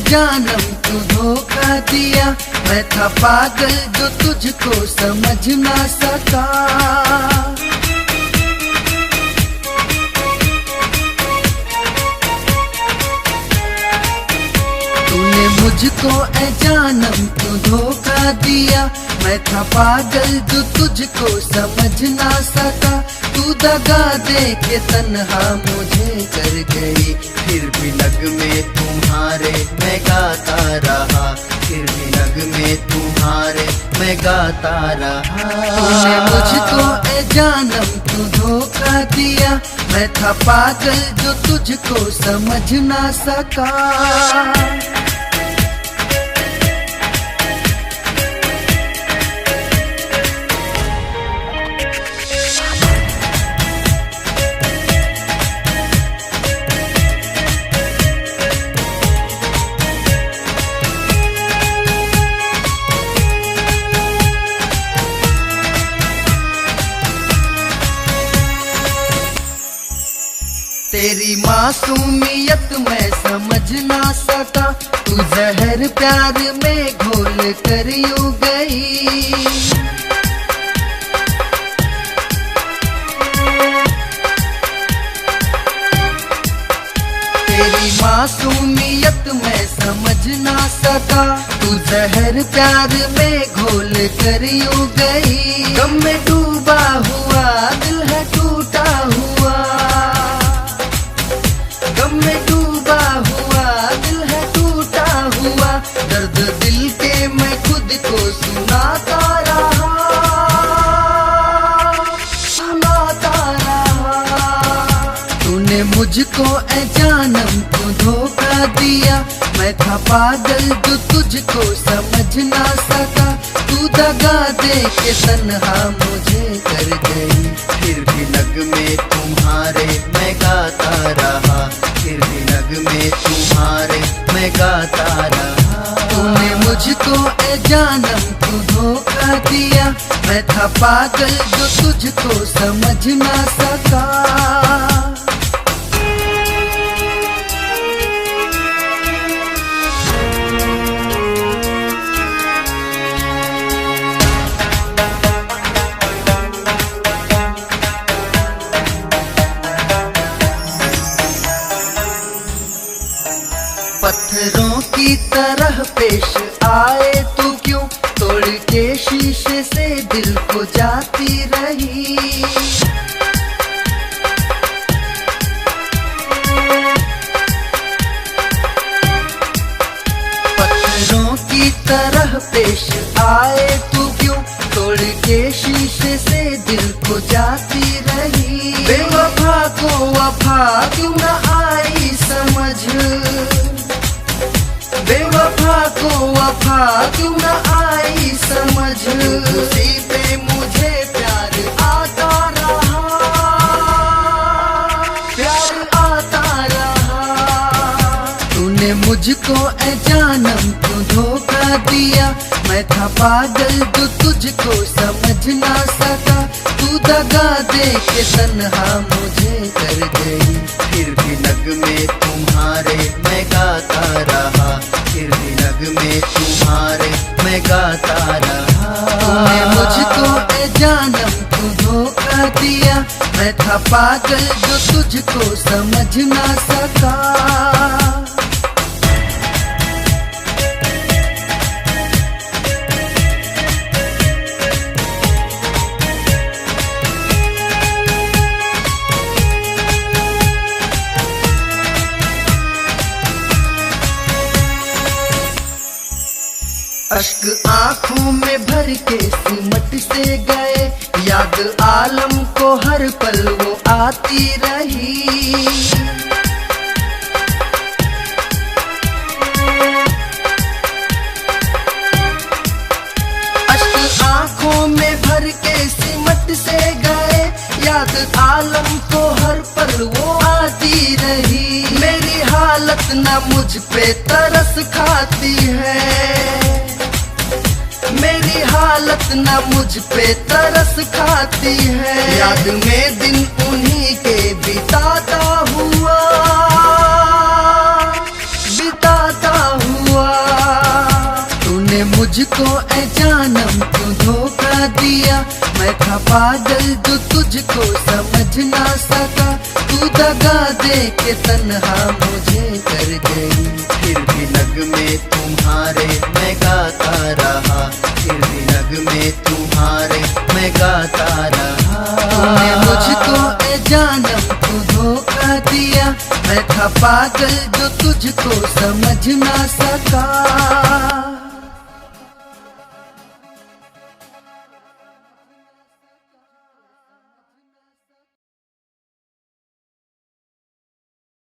जानम तू धोखा दिया, मैं था पागल जो तुझको समझ ना सका। तूने मुझको ए जानम तू धोखा दिया, मैं था पागल जो तुझको समझ ना सका। तू दगा दे के तन्हा मुझे कर गई, फिर भी लग में तुम्हारे मैं गाता रहा, फिर भी लग में तुम्हारे मैं गाता रहा। तूने मुझको ए जानम तू धोखा दिया, मैं था पागल जो तुझको समझ ना सका। तेरी मासूमियत मैं समझ ना सका, तू जहर प्यार में घोल कर यूं गई। तेरी मासूमियत मैं समझ ना सका, तू जहर प्यार में घोल कर यूं गई। गम में डूबा हुआ दिल है टूटा हुआ, गम में डूबा हुआ दिल है टूटा हुआ। दर्द दिल के मैं खुद को सुनाता रहा, सुनाता रहा। तूने मुझको ए जानम तू धोखा दिया, मैं था पागल जो तुझको समझ ना सका। तू दगा दे के तन्हा मुझे कर गई, फिर भी लग में तुम्हारे मैं गाता रहा, फिर भी लग में तुम्हारे मैं गाता रहा। तूने मुझको ए जानम तू धोखा दिया, मैं था पागल जो तुझको समझ ना सका। पत्थरों की तरह पेश आए तू क्यों, तोड़ के शीशे से दिल को जाती रही। पत्थरों की तरह पेश आए तू क्यों, तोड़ के शीशे से दिल को जाती रही। बेवफा को वफा क्यों न आई समझ, बेवफा को वफा क्यों न आई समझ। उसी पे मुझे प्यार आता रहा, प्यार आता रहा। तूने मुझको ए जानम तू धोखा दिया, मैं था पागल जो तुझको समझ ना सका। तू दगा दे के तन्हा मुझे कर गई, फिर भी लग में तुम्हारे मैं गाता रहा, फिर भी लग में तुम्हारे मैं गाता रहा। तूने मुझको ए जानम तू धोखा दिया, मैं था पागल जो तुझको समझ ना सका। अश्क आंखों में भर के सिमट से गए, याद आलम को हर पल वो आती रही। अश्क आंखों में भर के सिमट से गए, याद आलम को हर पल वो आती रही। मेरी हालत न मुझ पे तरस खाती है, मेरी हालत न मुझ पे तरस खाती है। याद में दिन उन्हीं के बिताता हुआ, बिताता हुआ। मुझको ऐ जानम क्यों धोखा दिया, मैं था पागल जो तुझको समझ ना सका, तू दगा दे के तन्हा मुझे कर गई। फिर भी नगमे तुम्हारे मैं गाता रहा, फिर भी नगमे तुम्हारे मैं गाता रहा। तूने मुझको ऐ जानम क्यों धोखा दिया, मैं था पागल जो तुझको समझ ना सका।